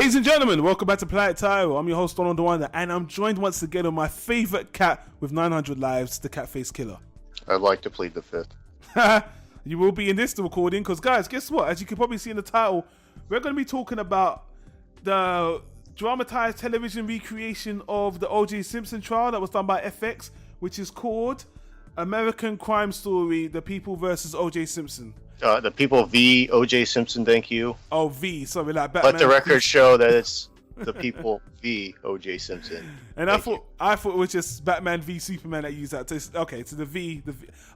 Ladies and gentlemen, welcome back to Planet Tyro. I'm your host, Wunder, and I'm joined once again with my favourite cat with 900 lives, the Cat-Face Killer. I'd like to plead the fifth. You will be in this recording, because guys, guess what? As you can probably see in the title, we're going to be talking about the dramatized television recreation of the O.J. Simpson trial that was done by FX, which is called American Crime Story, The People vs. O.J. Simpson. The People v. O.J. Simpson, thank you. Oh, V, sorry, like Batman. Let the record show that it's The People v. O.J. Simpson. And I thought it was just Batman v Superman that used that. Okay, so the V.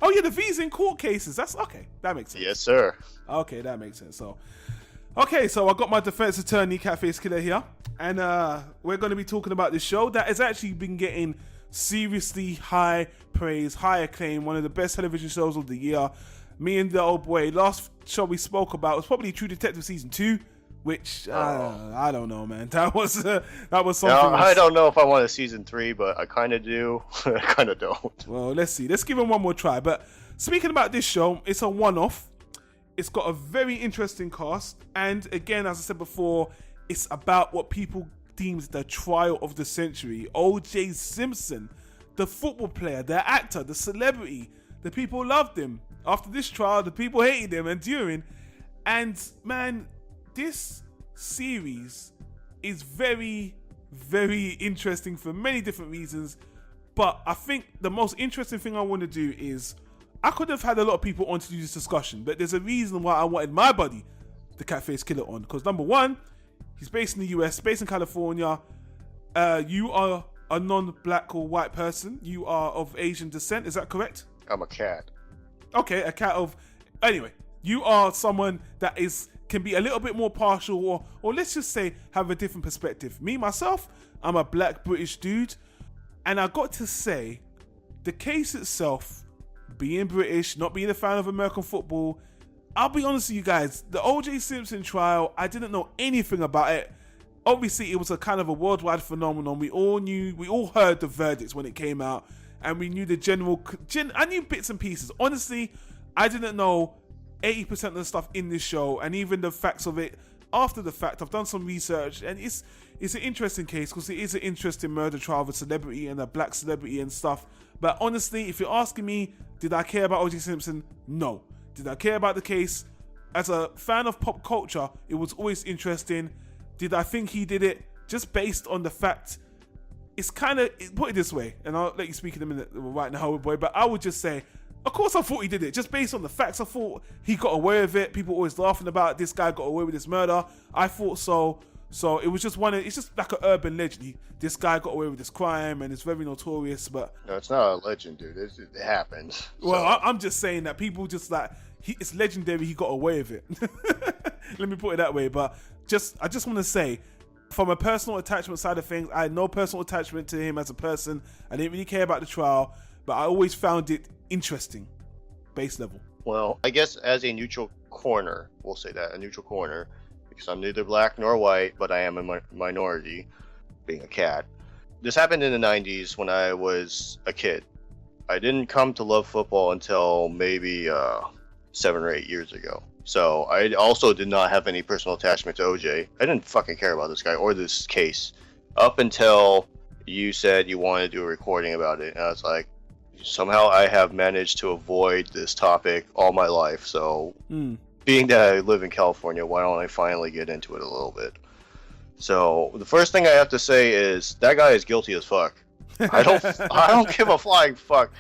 Oh yeah, the V's in court cases. That's okay. That makes sense. Yes, sir. Okay, that makes sense. So I got my defense attorney, Cat-Face Killer, here, and we're going to be talking about this show that has actually been getting seriously high praise, high acclaim, one of the best television shows of the year. Me and the old boy, last show we spoke about was probably True Detective Season 2, which I don't know, man. That was something. I don't know if I want a Season 3, but I kind of do. I kind of don't. Well, let's see. Let's give him one more try. But speaking about this show, it's a one-off. It's got a very interesting cast. And again, as I said before, it's about what people deem the trial of the century. O.J. Simpson, the football player, the actor, the celebrity. The people loved him. After this trial, the people hated him and during. And man, this series is very, very interesting for many different reasons. But I think the most interesting thing I want to do is, I could have had a lot of people on to do this discussion, but there's a reason why I wanted my buddy, the Cat-Face Killer, on. Because number one, he's based in the US, based in California. You are a non-black or white person. You are of Asian descent, is that correct? I'm a cat. Okay, a cat of... Anyway, you are someone that can be a little bit more partial or let's just say have a different perspective. Me, myself, I'm a black British dude. And I got to say, the case itself, being British, not being a fan of American football, I'll be honest with you guys, the O.J. Simpson trial, I didn't know anything about it. Obviously, it was a kind of a worldwide phenomenon. We all heard the verdicts when it came out. And we knew the I knew bits and pieces. Honestly, I didn't know 80% of the stuff in this show, and even the facts of it after the fact. I've done some research, and it's an interesting case because it is an interesting murder trial of a celebrity and a black celebrity and stuff. But honestly, if you're asking me, did I care about O.J. Simpson? No. Did I care about the case? As a fan of pop culture, it was always interesting. Did I think he did it? Just based on the fact... It's kind of, put it this way, and I'll let you speak in a minute right now, boy, but I would just say, of course I thought he did it. Just based on the facts, I thought he got away with it. People always laughing about this guy got away with this murder. I thought so. So it was just it's just like an urban legend. This guy got away with this crime and it's very notorious, but... No, it's not a legend, dude. It happens. Well, so. I'm just saying that people just like, it's legendary he got away with it. Let me put it that way, but I just want to say, from a personal attachment side of things, I had no personal attachment to him as a person. I didn't really care about the trial, but I always found it interesting, base level. Well, I guess as a neutral corner, we'll say that, a neutral corner, because I'm neither black nor white, but I am a minority, being a cat. This happened in the 90s when I was a kid. I didn't come to love football until maybe 7 or 8 years ago. So I also did not have any personal attachment to OJ. I didn't fucking care about this guy or this case up until you said you wanted to do a recording about it. And I was like, somehow I have managed to avoid this topic all my life. So being that I live in California, why don't I finally get into it a little bit? So the first thing I have to say is that guy is guilty as fuck. I don't give a flying fuck.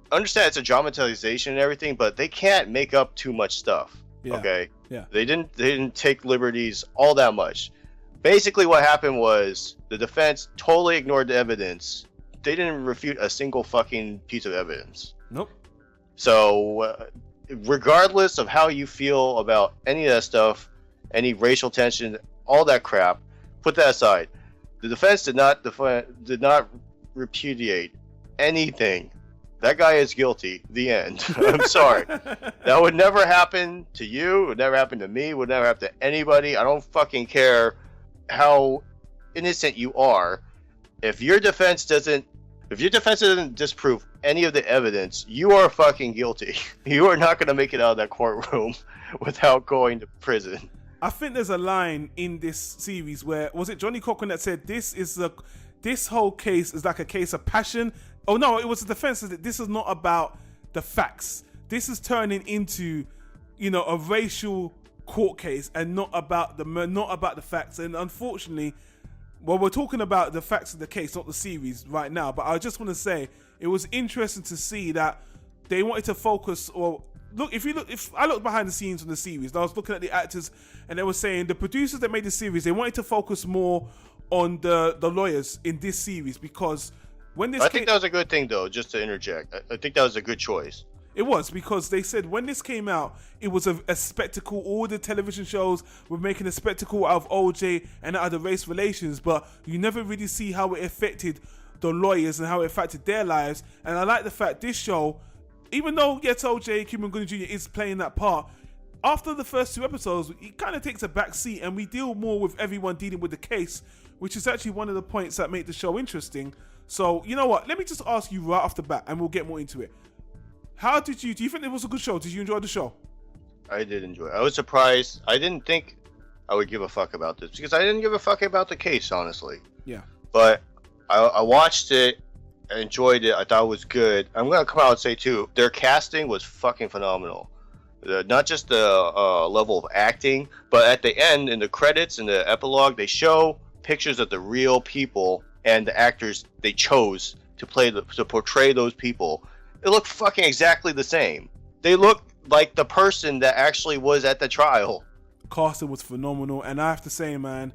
Understand it's a dramatization and everything, but they can't make up too much stuff. Yeah. Okay. Yeah. They didn't take liberties all that much. Basically, what happened was the defense totally ignored the evidence. They didn't refute a single fucking piece of evidence. Nope. So, regardless of how you feel about any of that stuff, any racial tension, all that crap, put that aside. The defense did not repudiate anything. That guy is guilty. The end. I'm sorry. That would never happen to you. It would never happen to me. It would never happen to anybody. I don't fucking care how innocent you are. If your defense doesn't disprove any of the evidence, you are fucking guilty. You are not going to make it out of that courtroom without going to prison. I think there's a line in this series where, was it Johnny Cochran that said this whole case is like a case of passion? Oh no, it was the defense that this is not about the facts. This is turning into, a racial court case and not about the facts. And unfortunately, well, we're talking about the facts of the case, not the series right now. But I just want to say it was interesting to see that they wanted to focus. Or look, if I look behind the scenes on the series, I was looking at the actors, and they were saying the producers that made the series, they wanted to focus more on the lawyers in this series, because when this I think that was a good thing, though. Just to interject, I think that was a good choice. It was, because they said when this came out, it was a spectacle. All the television shows were making a spectacle out of OJ and out of the race relations, but you never really see how it affected the lawyers and how it affected their lives. And I like the fact this show, even though, yes, OJ, Cuban Gooding Jr. is playing that part, after the first 2 episodes, it kind of takes a back seat, and we deal more with everyone dealing with the case, which is actually one of the points that make the show interesting. So, you know what? Let me just ask you right off the bat, and we'll get more into it. Do you think it was a good show? Did you enjoy the show? I did enjoy it. I was surprised. I didn't think I would give a fuck about this, because I didn't give a fuck about the case, honestly. Yeah. But I watched it, I enjoyed it, I thought it was good. I'm going to come out and say, too, their casting was fucking phenomenal. Not just the level of acting, but at the end, in the credits, in the epilogue, they show pictures of the real people and the actors they chose to portray those people. It looked fucking exactly the same. They look like the person that actually was at the trial. Casting was phenomenal, and I have to say, man,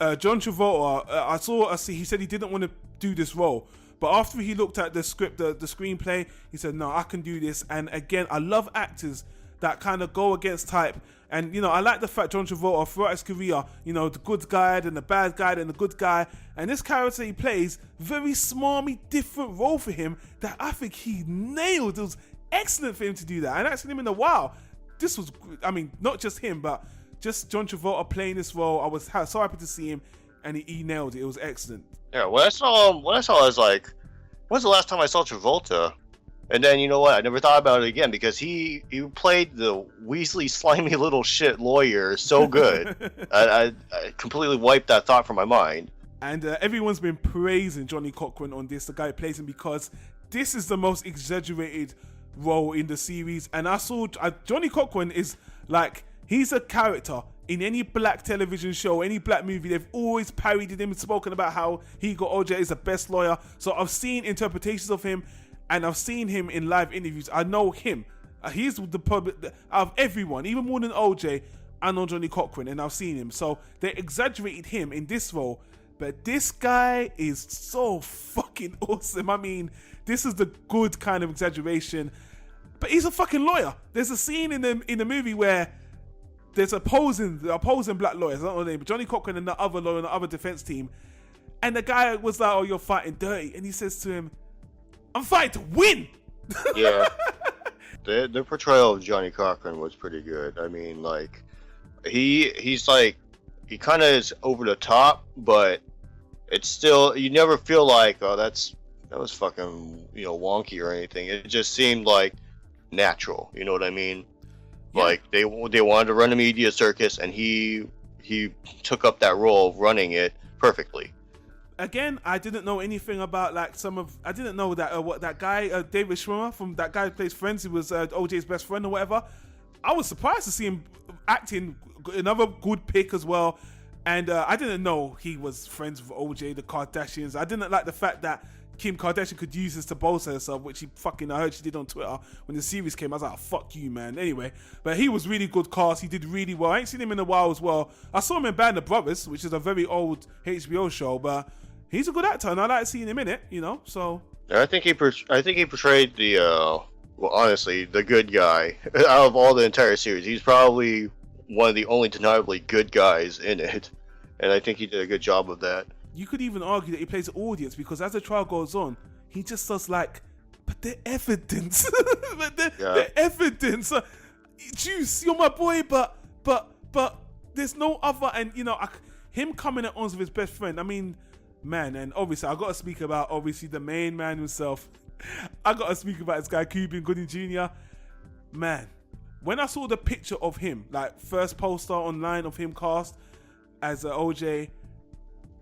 John Travolta, he said he didn't want to do this role, but after he looked at the script, the screenplay, he said, no, I can do this. And again, I love actors that kind of go against type. And, I like the fact John Travolta, throughout his career, the good guy and the bad guy and the good guy. And this character he plays, very smarmy, different role for him that I think he nailed. It was excellent for him to do that. And actually, in a while, this was, not just him, but just John Travolta playing this role. I was so happy to see him, and he nailed it. It was excellent. Yeah, when I saw him, I was like, when's the last time I saw Travolta? And then, you know what? I never thought about it again, because he played the Weasley slimy little shit lawyer so good. I completely wiped that thought from my mind. And everyone's been praising Johnny Cochran on this, the guy who plays him, because this is the most exaggerated role in the series. And I saw Johnny Cochran is like, he's a character in any black television show, any black movie. They've always parodied him and spoken about how he got OJ is the best lawyer. So I've seen interpretations of him, and I've seen him in live interviews. I know him. He's the public out of everyone, even more than OJ. I know Johnny Cochran, and I've seen him. So they exaggerated him in this role, but this guy is so fucking awesome. This is the good kind of exaggeration. But he's a fucking lawyer. There's a scene in the movie where there's opposing black lawyers. I don't know the name, but Johnny Cochran and the other lawyer and the other defense team. And the guy was like, "Oh, you're fighting dirty," and he says to him, "I'm fighting to win." Yeah. The portrayal of Johnny Cochran was pretty good. He's like, he kind of is over the top, but it's still, you never feel like, oh, that was fucking, wonky or anything. It just seemed like natural. You know what I mean? Yeah. Like they wanted to run a media circus, and he took up that role of running it perfectly. Again, I didn't know anything about I didn't know that what that guy David Schwimmer, from that guy who plays Friends, who was OJ's best friend or whatever. I was surprised to see him acting, another good pick as well. And I didn't know he was friends with OJ, the Kardashians. I didn't like the fact that Kim Kardashian could use this to bolster herself, which I heard she did on Twitter when the series came. I was like, oh, fuck you, man. Anyway, but he was really good cast. He did really well. I ain't seen him in a while as well. I saw him in Band of Brothers, which is a very old HBO show, but he's a good actor, and I like seeing him in it, so. I think he portrayed honestly, the good guy out of all the entire series. He's probably one of the only deniably good guys in it, and I think he did a good job of that. You could even argue that he plays the audience, because as the trial goes on, he just does but the evidence, the evidence, Juice, you're my boy, but there's no other, and him coming at arms with his best friend. Man, and obviously I got to speak about the main man himself. I got to speak about this guy, Cuban Gooding Jr. Man, when I saw the picture of him, like first poster online of him cast as OJ,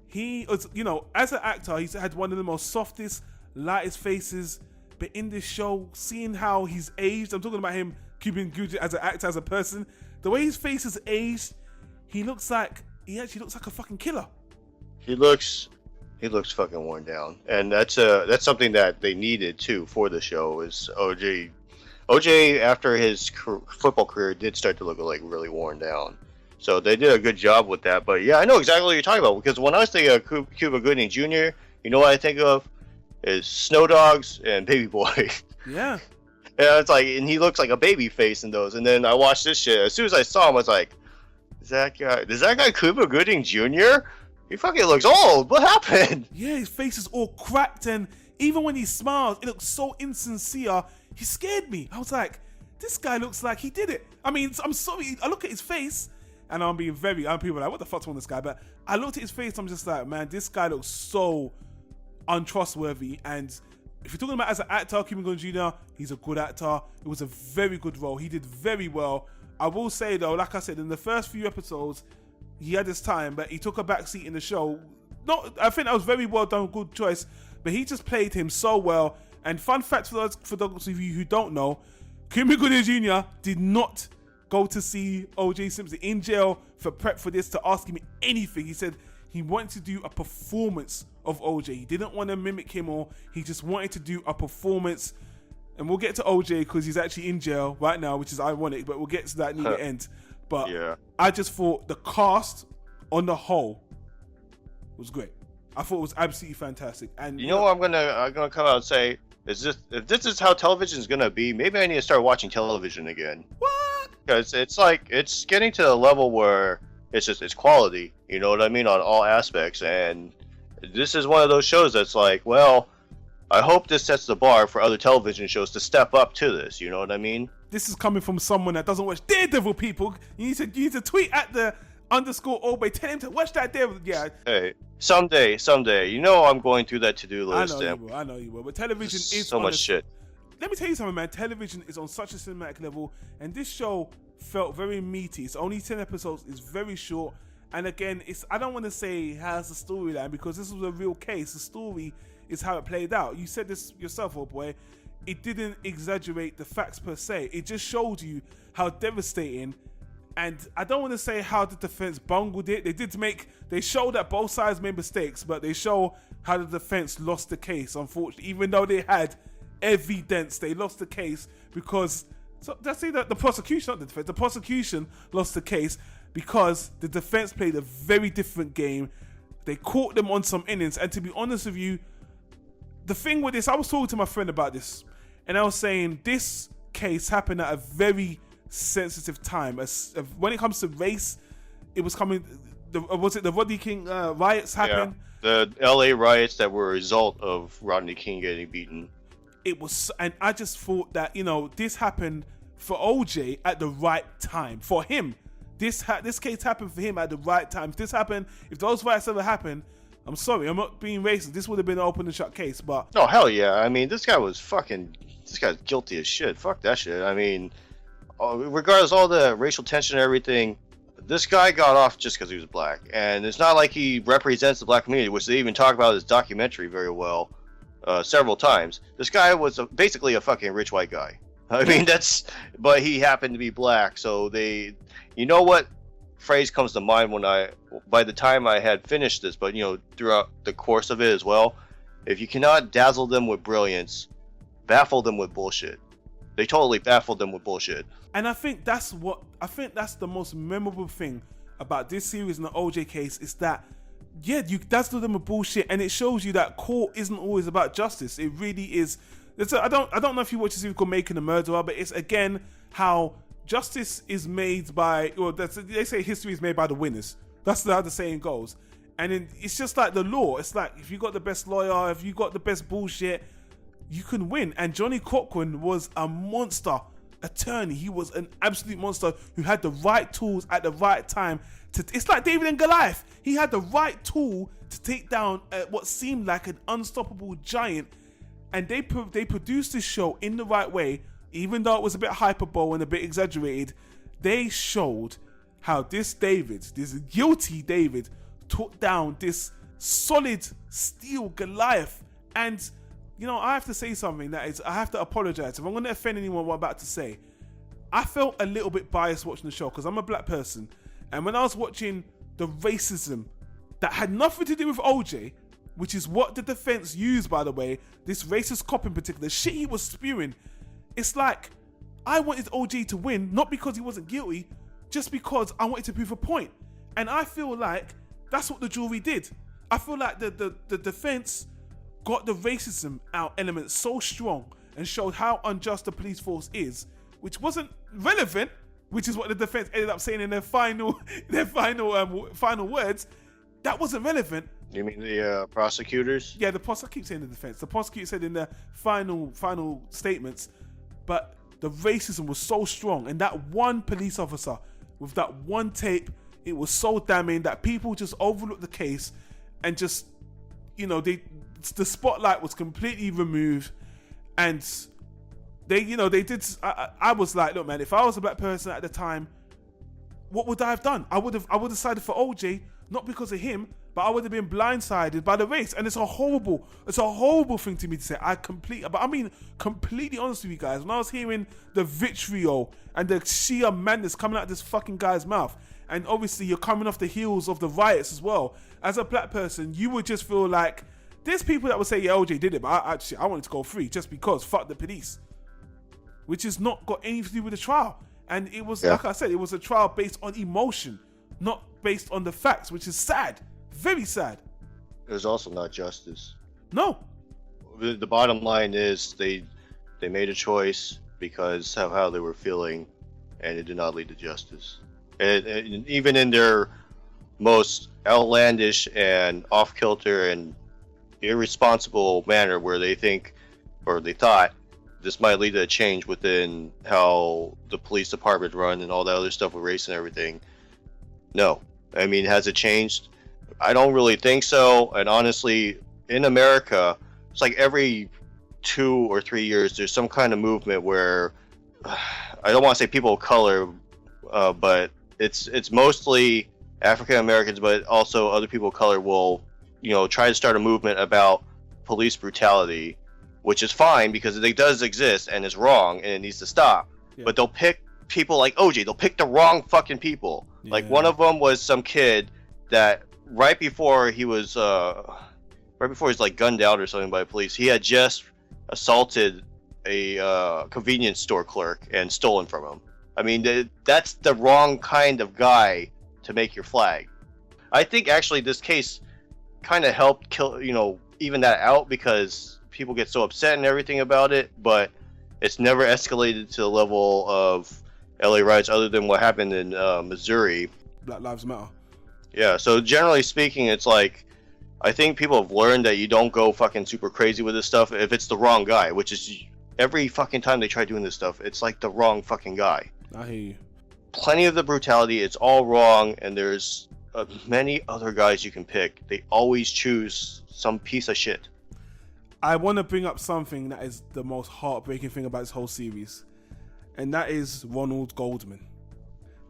he was, you know, as an actor, he's had one of the most softest, lightest faces. But in this show, seeing how he's aged, I'm talking about him, Cuban Gooding as an actor, as a person, the way his face is aged, he actually looks like a fucking killer. He looks fucking worn down, and that's something that they needed too for the show. Is OJ after his football career did start to look like really worn down, so they did a good job with that. But yeah, I know exactly what you're talking about, because when I was thinking of Cuba Gooding Jr., you know what I think of is Snow Dogs and Baby Boy. Yeah. Yeah, it's like, and he looks like a baby face in those. And then I watched this shit. As soon as I saw him, I was like, is that guy Cuba Gooding Jr.? He fucking looks old. What happened? Yeah, his face is all cracked, and even when he smiles, it looks so insincere. He scared me. I was like, this guy looks like he did it. I mean, I'm sorry. I look at his face, and I'm people are like, what the fuck's wrong with this guy? But I looked at his face, I'm just like, man, this guy looks so untrustworthy. And if you're talking about as an actor, Cuba Gooding Jr., he's a good actor. It was a very good role. He did very well. I will say though, like I said, in the first few episodes, he had his time, but he took a back seat in the show. I think that was very well done, good choice. But he just played him so well. And fun fact for those of you who don't know, Cuba Gooding Jr. did not go to see O.J. Simpson in jail for prep for this to ask him anything. He said he wanted to do a performance of OJ. He didn't want to mimic him, or he just wanted to do a performance. And we'll get to OJ because he's actually in jail right now, which is ironic, but we'll get to that near the end. But yeah, I just thought the cast on the whole was great. I thought it was absolutely fantastic. And you know what I'm gonna come out and say is this: if this is how television is gonna be, maybe I need to start watching television again. What? Because it's getting to a level where it's quality. You know what I mean, on all aspects. And this is one of those shows that's like, well, I hope this sets the bar for other television shows to step up to this. You know what I mean? This is coming from someone that doesn't watch Daredevil. People, you need to tweet at the _Obey. Tell him to watch that Daredevil. Yeah. Hey, someday. You know I'm going through that to-do list. I know you will. But television is so much shit. Let me tell you something, man. Television is on such a cinematic level, and this show felt very meaty. It's only 10 episodes. It's very short. And again, I don't want to say it has a storyline, because this was a real case. The story is how it played out. You said this yourself, old boy. It didn't exaggerate the facts per se. It just showed you how devastating. And I don't want to say how the defense bungled it. They showed that both sides made mistakes, but they show how the defense lost the case, unfortunately. Even though they had evidence, they lost the case because, so let's say that the prosecution, not the defense, the prosecution lost the case because the defense played a very different game. They caught them on some innings. And to be honest with you, the thing with this, I was talking to my friend about this, and I was saying this case happened at a very sensitive time. When it comes to race, it was coming. Was it the Rodney King riots happened? Yeah, the LA riots that were a result of Rodney King getting beaten. It was, and I just thought that, you know, this happened for OJ at the right time for him. This case happened for him at the right time. If those riots ever happened, I'm sorry, I'm not being racist. This would have been an open and shut case, but oh hell yeah! I mean, this guy's guilty as shit. Fuck that shit. I mean, regardless of all the racial tension and everything, this guy got off just because he was black, and it's not like he represents the black community, which they even talk about in his documentary very well, several times. This guy was basically a fucking rich white guy. I mean, but he happened to be black, so you know what phrase comes to mind by the time I had finished this, but you know, throughout the course of it as well, if you cannot dazzle them with brilliance, baffle them with bullshit. They totally baffled them with bullshit. And I think that's the most memorable thing about this series and the OJ case is that, yeah, you dazzle them with bullshit, and it shows you that court isn't always about justice. It really is. I don't know if you watch a series called Making a Murderer, but it's again how justice is made by, well, they say history is made by the winners. That's how the saying goes. And it's just like the law. It's like if you got the best lawyer, if you got the best bullshit, you can win. And Johnny Cochran was a monster attorney. He was an absolute monster who had the right tools at the right time. It's like David and Goliath. He had the right tool to take down what seemed like an unstoppable giant. And they produced this show in the right way. even though it was a bit hyperbole and a bit exaggerated, they showed how this guilty David, took down this solid steel Goliath. And, I have to say something I have to apologize. If I'm going to offend anyone what I'm about to say, I felt a little bit biased watching the show because I'm a black person. And when I was watching the racism that had nothing to do with OJ, which is what the defense used, by the way, this racist cop in particular, the shit he was spewing, it's like, I wanted OJ to win, not because he wasn't guilty, just because I wanted to prove a point. And I feel like that's what the jury did. I feel like the defense got the racism out element so strong and showed how unjust the police force is, which wasn't relevant, which is what the defense ended up saying in their final words. That wasn't relevant. You mean the prosecutors? Yeah, I keep saying the defense. The prosecutor said in their final statements, but the racism was so strong, and that one police officer with that one tape, it was so damning that people just overlooked the case and just, the spotlight was completely removed, and they did. I was like, look, man, if I was a black person at the time, what would I have done? I would have decided for OJ, not because of him, but I would have been blindsided by the race. And it's a horrible thing to me to say. I'm being completely honest with you guys. When I was hearing the vitriol and the sheer madness coming out of this fucking guy's mouth, and obviously you're coming off the heels of the riots as well, as a black person, you would just feel like, there's people that would say, yeah, OJ did it, but I wanted to go free just because, fuck the police. Which has not got anything to do with the trial. And it was, like I said, it was a trial based on emotion, not based on the facts, which is sad. Very sad. It was also not justice. No. The bottom line is they made a choice because of how they were feeling, and it did not lead to justice. And even in their most outlandish and off-kilter and irresponsible manner, where they think, or they thought, this might lead to a change within how the police department run and all that other stuff with race and everything. No. I mean, has it changed? I don't really think so. And honestly, in America, it's like every 2 or 3 years, there's some kind of movement where, I don't want to say people of color, but it's mostly African Americans, but also other people of color will, try to start a movement about police brutality, which is fine because it does exist and it's wrong and it needs to stop. Yeah. But they'll pick people like OJ. They'll pick the wrong fucking people. Yeah. Like one of them was some kid that right before he was like gunned out or something by police, he had just assaulted a convenience store clerk and stolen from him. I mean, that's the wrong kind of guy to make your flag. I think actually this case kind of helped kill, even that out, because people get so upset and everything about it, but it's never escalated to the level of LA riots other than what happened in Missouri. Black Lives Matter. Yeah, so generally speaking, it's like, I think people have learned that you don't go fucking super crazy with this stuff if it's the wrong guy, which is every fucking time they try doing this stuff, it's like the wrong fucking guy. I hear you. Plenty of the brutality, it's all wrong, and there's many other guys you can pick. They always choose some piece of shit. I want to bring up something that is the most heartbreaking thing about this whole series, and that is Ronald Goldman.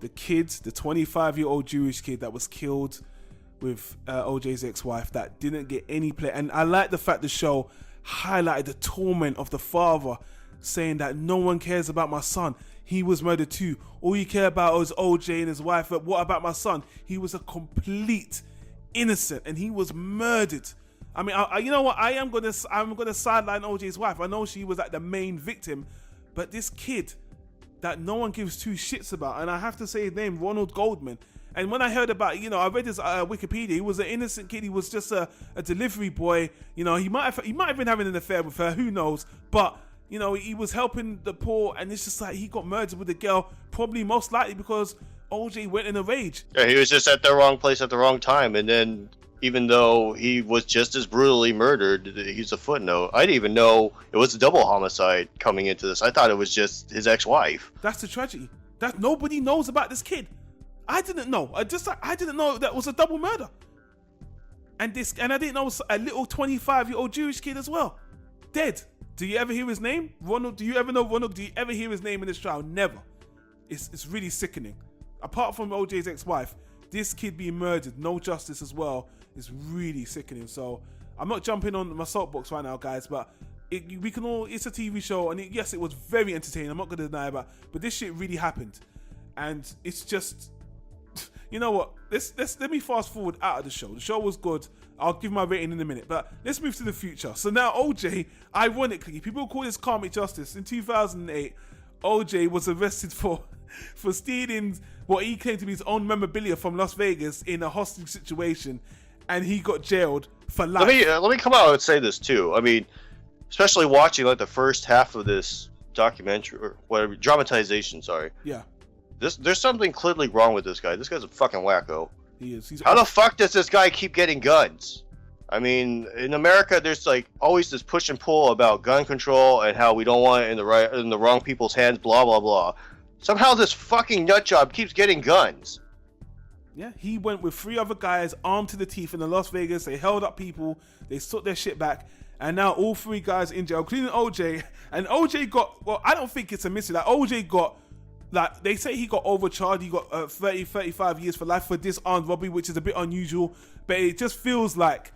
The kid, the 25-year-old Jewish kid that was killed with OJ's ex-wife, that didn't get any play. And I like the fact the show highlighted the torment of the father, saying that no one cares about my son. He was murdered too. All you care about is OJ and his wife. But what about my son? He was a complete innocent and he was murdered. I mean, you know what? I'm gonna sideline OJ's wife. I know she was like the main victim, but this kid that no one gives two shits about, and I have to say his name, Ronald Goldman. And when I heard about, I read his Wikipedia. He was an innocent kid. He was just a delivery boy. He might have been having an affair with her. Who knows? But he was helping the poor, and it's just like he got murdered with a girl, probably most likely because OJ went in a rage. Yeah, he was just at the wrong place at the wrong time, and then even though he was just as brutally murdered, he's a footnote. I didn't even know it was a double homicide coming into this. I thought it was just his ex-wife. That's the tragedy. That nobody knows about this kid. I didn't know. I didn't know that was a double murder. And I didn't know it was a little 25-year-old Jewish kid as well. Dead Do you ever hear his name? Ronald, do you ever know Ronald? Do you ever hear his name in this trial? Never. It's really sickening. Apart from OJ's ex-wife, this kid being murdered, no justice as well, is really sickening. So I'm not jumping on my soapbox right now, guys, but it's a TV show, and yes, it was very entertaining. I'm not going to deny that, but this shit really happened. And it's just, you know what? Let me fast forward out of the show. The show was good. I'll give my rating in a minute, but let's move to the future. So now OJ, ironically, people call this karmic justice. In 2008, OJ was arrested for stealing what he claimed to be his own memorabilia from Las Vegas in a hostage situation, and he got jailed for life. Let me come out and say this too. I mean, especially watching like the first half of this documentary or whatever dramatization. Sorry. Yeah. There's something clearly wrong with this guy. This guy's a fucking wacko. He is. How the fuck does this guy keep getting guns? I mean, in America, there's like always this push and pull about gun control and how we don't want it in the wrong people's hands. Blah blah blah. Somehow this fucking nutjob keeps getting guns. Yeah, he went with 3 other guys armed to the teeth in the Las Vegas. They held up people. They took their shit back. And now all 3 guys in jail, including OJ. And OJ got, well, I don't think it's a mystery. Like, OJ got, like, they say he got overcharged. He got 35 years for life for disarmed robbery, which is a bit unusual. But it just feels like...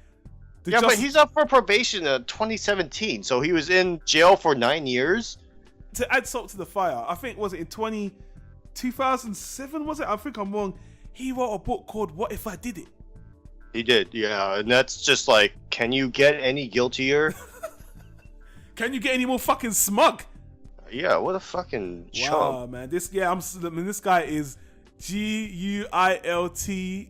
but he's up for probation in 2017. So he was in jail for 9 years? To add salt to the fire, I think, was it in 2007, was it? I think I'm wrong. He wrote a book called What If I Did It? He did, yeah. And that's just like, can you get any guiltier? Can you get any more fucking smug? Yeah, what a fucking chump. Wow, man. This guy is GUILT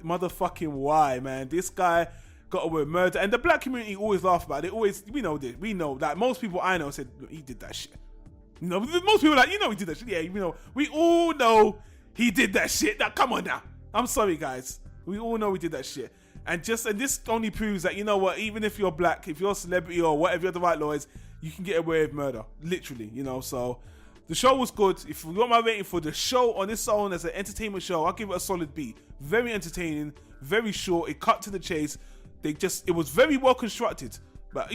motherfucking Y, man. This guy got away with murder. And the black community always laugh about it. We know this. We know that most people I know said, he did that shit. You know, most people are like, he did that shit. Yeah, we all know he did that shit. Now, come on now. I'm sorry, guys. We all know he did that shit. And this only proves that, you know what, even if you're black, if you're a celebrity or whatever, you have the right lawyers, you can get away with murder. Literally, So the show was good. If you want my rating for the show on its own as an entertainment show, I'll give it a solid B. Very entertaining, very short. It cut to the chase. It was very well constructed. But,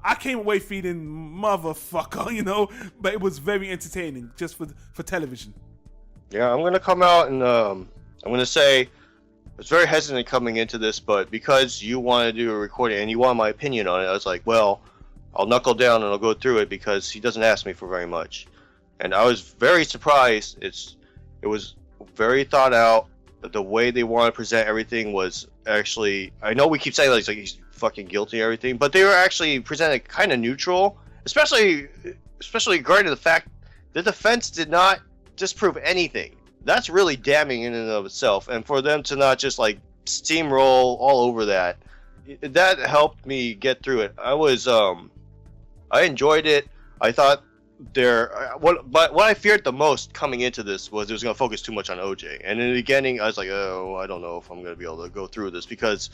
I came away feeling motherfucker, but it was very entertaining just for television. Yeah, I'm going to come out and I'm going to say I was very hesitant coming into this, but because you want to do a recording and you want my opinion on it, I was like, well, I'll knuckle down and I'll go through it because he doesn't ask me for very much. And I was very surprised. It was very thought out. The way they want to present everything was actually, I know we keep saying like he's fucking guilty and everything, but they were actually presented kind of neutral, especially regarding the fact the defense did not disprove anything. That's really damning in and of itself, and for them to not just like steamroll all over that helped me get through it. I enjoyed it. I thought what I feared the most coming into this was it was going to focus too much on OJ, and in the beginning I was like, oh, I don't know if I'm going to be able to go through this because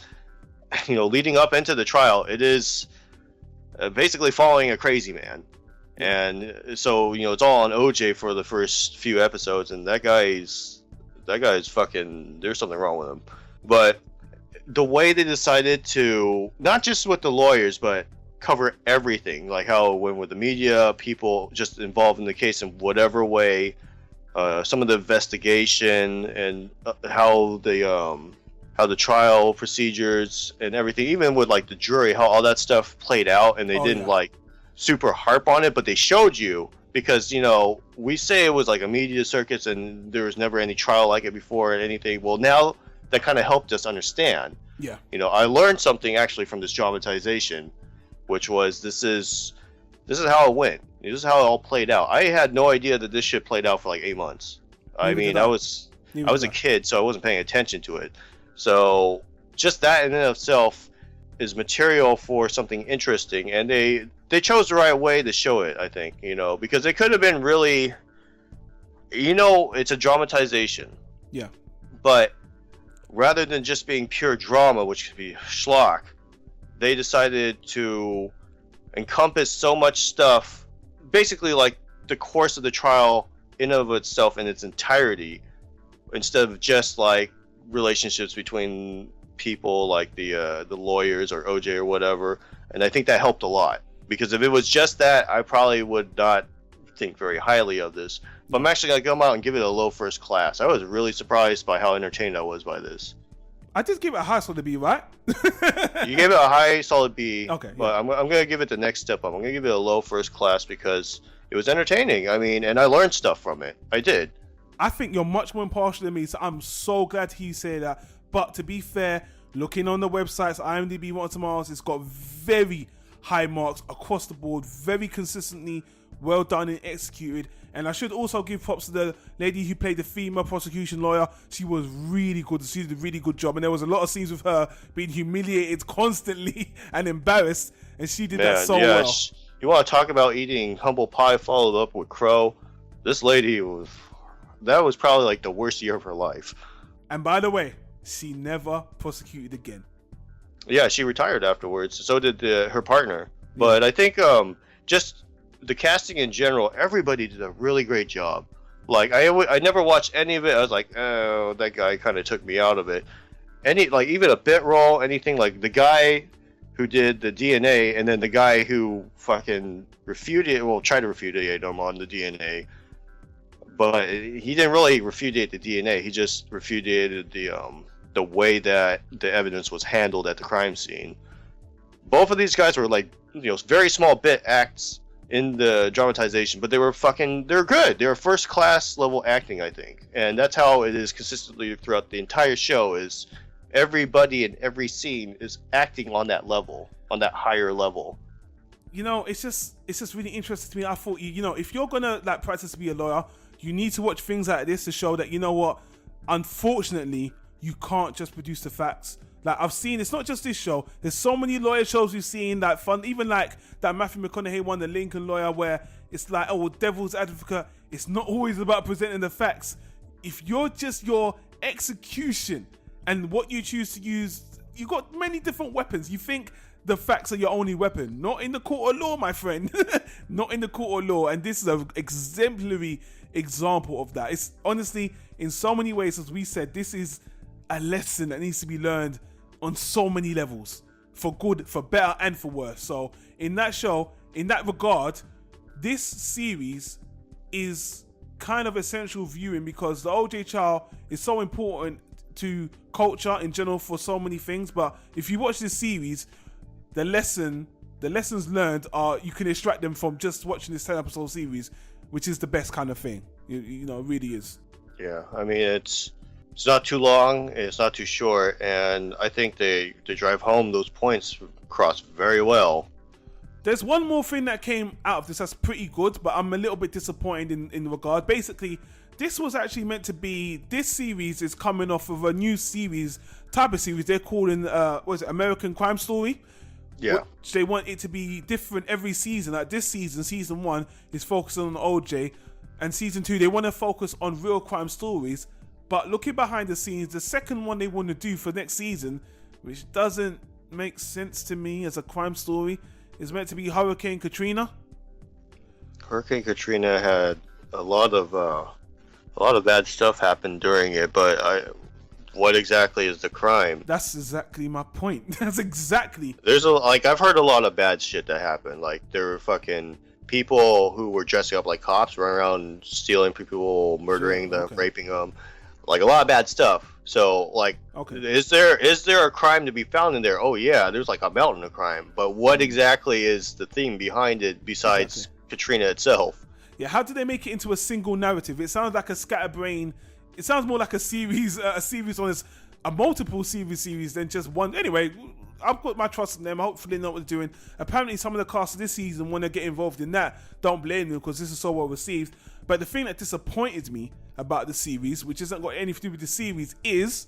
leading up into the trial, it is basically following a crazy man. And so, it's all on OJ for the first few episodes, and that guy's fucking, there's something wrong with him. But the way they decided to, not just with the lawyers, but cover everything, like how it went with the media, people just involved in the case in whatever way, some of the investigation, and how the trial procedures and everything, even with like the jury, how all that stuff played out, and they didn't like super harp on it, but they showed you, because we say it was like a media circus and there was never any trial like it before and anything. Well, now that kind of helped us understand. Yeah. I learned something actually from this dramatization, which was this is how it went. This is how it all played out. I had no idea that this shit played out for like 8 months. I was a kid, so I wasn't paying attention to it. So just that in and of itself is material for something interesting, and they chose the right way to show it, I think, because it could have been really, it's a dramatization. Yeah. But rather than just being pure drama, which could be schlock, they decided to encompass so much stuff, basically like the course of the trial in and of itself in its entirety, instead of just like relationships between people like the lawyers or OJ or whatever. And I think that helped a lot. Because if it was just that, I probably would not think very highly of this. But I'm actually gonna come out and give it a low first class. I was really surprised by how entertained I was by this. I just give it a high solid B, right? You gave it a high solid B. Okay. But I'm gonna give it the next step up. I'm gonna give it a low first class because it was entertaining. I mean, and I learned stuff from it. I did. I think you're much more impartial than me, so I'm so glad he said that. But to be fair, looking on the websites, IMDb, Rotten Tomatoes, it's got very high marks across the board, very consistently well done and executed. And I should also give props to the lady who played the female prosecution lawyer. She was really good. She did a really good job. And there was a lot of scenes with her being humiliated constantly and embarrassed. And she did that so well. You want to talk about eating humble pie followed up with crow? This lady that was probably like the worst year of her life. And by the way, she never prosecuted again. Yeah, she retired afterwards. So did her partner. But I think just the casting in general, everybody did a really great job. Like I never watched any of it. I was like, oh, that guy kind of took me out of it. Even a bit role, anything like the guy who did the DNA, and then the guy who fucking tried to refutate him on the DNA, but he didn't really refutate the DNA. He just refuted the way that the evidence was handled at the crime scene. Both of these guys were like, very small bit acts in the dramatization, but they're good. They're first class level acting, I think. And that's how it is consistently throughout the entire show, is everybody in every scene is acting on that level, on that higher level. It's just really interesting to me. I thought, if you're gonna practice to be a lawyer, you need to watch things like this to show that, unfortunately, you can't just produce the facts. I've seen, it's not just this show. There's so many lawyer shows we've seen that fun, even that Matthew McConaughey one, the Lincoln Lawyer, where it's like, oh, devil's advocate. It's not always about presenting the facts. If you're just your execution and what you choose to use, you've got many different weapons. You think the facts are your only weapon. Not in the court of law, my friend. Not in the court of law. And this is an exemplary example of that. It's honestly, in so many ways, as we said, this is a lesson that needs to be learned on so many levels, for good, for better, and for worse. So in that show, in that regard, this series is kind of essential viewing, because the OJ trial is so important to culture in general for so many things. But if you watch this series, the lessons learned are, you can extract them from just watching this 10-episode series, which is the best kind of thing. It really is. Yeah, I mean, it's not too long, it's not too short, and I think they drive home those points across very well. There's one more thing that came out of this that's pretty good, but I'm a little bit disappointed in regard. Basically, this was actually meant to be, this series is coming off of a new type of series they're calling, American Crime Story? Yeah. Which they want it to be different every season. Like this season 1 is focusing on OJ, and season 2 they want to focus on real crime stories. But looking behind the scenes, the second one they want to do for next season, which doesn't make sense to me as a crime story, is meant to be Hurricane Katrina. Hurricane Katrina had a lot of bad stuff happen during it, but what exactly is the crime? That's exactly my point. That's exactly. I've heard a lot of bad shit that happened. Like, there were fucking people who were dressing up like cops, running around stealing people, murdering them, raping them. Like, a lot of bad stuff. So, is there a crime to be found in there? Oh yeah, there's like a mountain of crime. But what exactly is the theme behind it besides Katrina itself? Yeah, how did they make it into a single narrative? It sounds like a scatterbrain. It sounds more like a series on this, a multiple series than just one. Anyway, I've got my trust in them. Hopefully they know what they're doing. Apparently some of the cast of this season want to get involved in that. Don't blame them, because this is so well received. But the thing that disappointed me about the series, which hasn't got anything to do with the series, is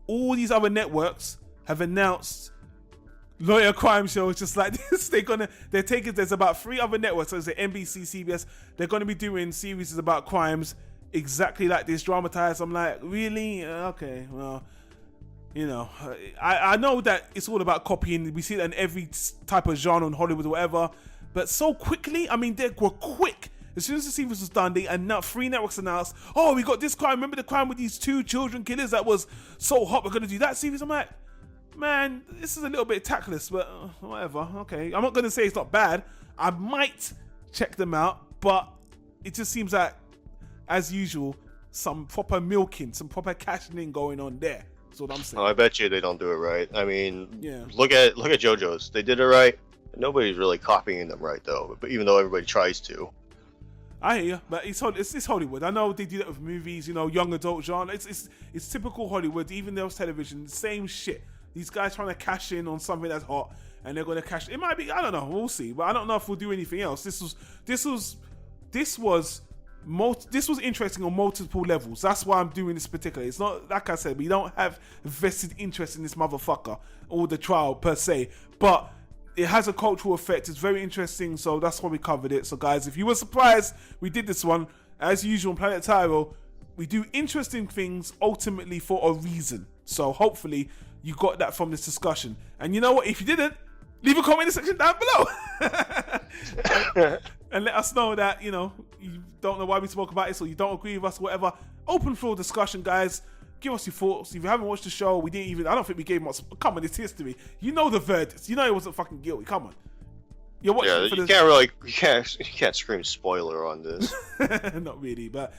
all these other networks have announced lawyer crime shows just like this. There's about 3 other networks, so it's the NBC, CBS. They're going to be doing series about crimes exactly like this, dramatized. I'm like, really? Okay, well, I know that it's all about copying. We see that in every type of genre in Hollywood or whatever, but so quickly, I mean, they were quick. As soon as the series was done, they announced, 3 networks announced, oh, we got this crime. Remember the crime with these 2 children killers that was so hot? We're going to do that series. I'm like, man, this is a little bit tactless, but whatever. Okay, I'm not gonna say it's not bad. I might check them out, but it just seems like, as usual, some proper milking, some proper cashing in going on there. That's what I'm saying. Oh, I bet you they don't do it right. I mean, Yeah. look at JoJo's. They did it right. Nobody's really copying them right though. But even though everybody tries to. I hear you, but it's Hollywood. I know they do that with movies, young adult genre. It's typical Hollywood. Even though it's television, same shit. These guys trying to cash in on something that's hot, and they're going to cash. It might be, I don't know. We'll see, but I don't know if we'll do anything else. This was interesting on multiple levels. That's why I'm doing this particular. It's not, like I said, we don't have vested interest in this motherfucker or the trial per se, but it has a cultural effect. It's very interesting, so that's why we covered it. So guys, if you were surprised we did this one, as usual on Planet Tyro, we do interesting things ultimately for a reason. So hopefully you got that from this discussion. And you know what, if you didn't, leave a comment in the section down below. And let us know that, you don't know why we spoke about this, or you don't agree with us, or whatever. Open floor discussion, guys. Give us your thoughts. If you haven't watched the show, I don't think we gave much. Come on, it's history. You know the verdict. You know he wasn't fucking guilty. Come on. You're watching Yeah, for you can't scream spoiler on this. Not really, but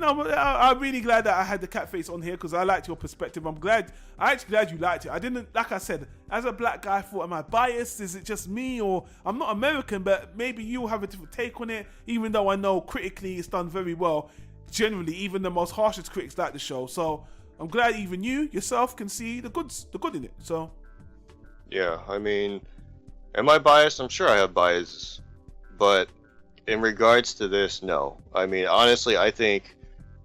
I'm really glad that I had the cat face on here because I liked your perspective. I'm actually glad you liked it. I didn't, like I said, as a black guy, I thought, am I biased? Is it just me? Or I'm not American, but maybe you have a different take on it, even though I know critically it's done very well. Generally, even the most harshest critics like the show. So I'm glad even you, yourself, can see the good in it. So yeah, I mean, am I biased? I'm sure I have biases, but in regards to this, no. I mean, honestly, I think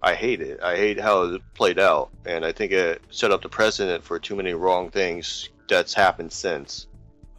I hate it. I hate how it played out, and I think it set up the precedent for too many wrong things that's happened since.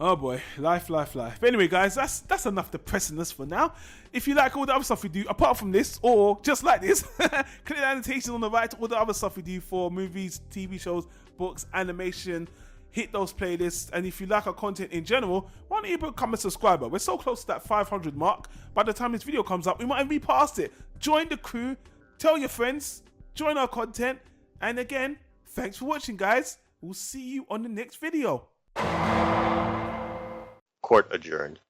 Oh boy, life. But anyway, guys, that's enough depressing us for now. If you like all the other stuff we do, apart from this, or just like this, click the annotation on the right to all the other stuff we do for movies, TV shows, books, animation. Hit those playlists, and if you like our content in general, why don't you become a subscriber? We're so close to that 500 mark. By the time this video comes up, we might even be past it. Join the crew, tell your friends, join our content, and again, thanks for watching, guys. We'll see you on the next video. Court adjourned.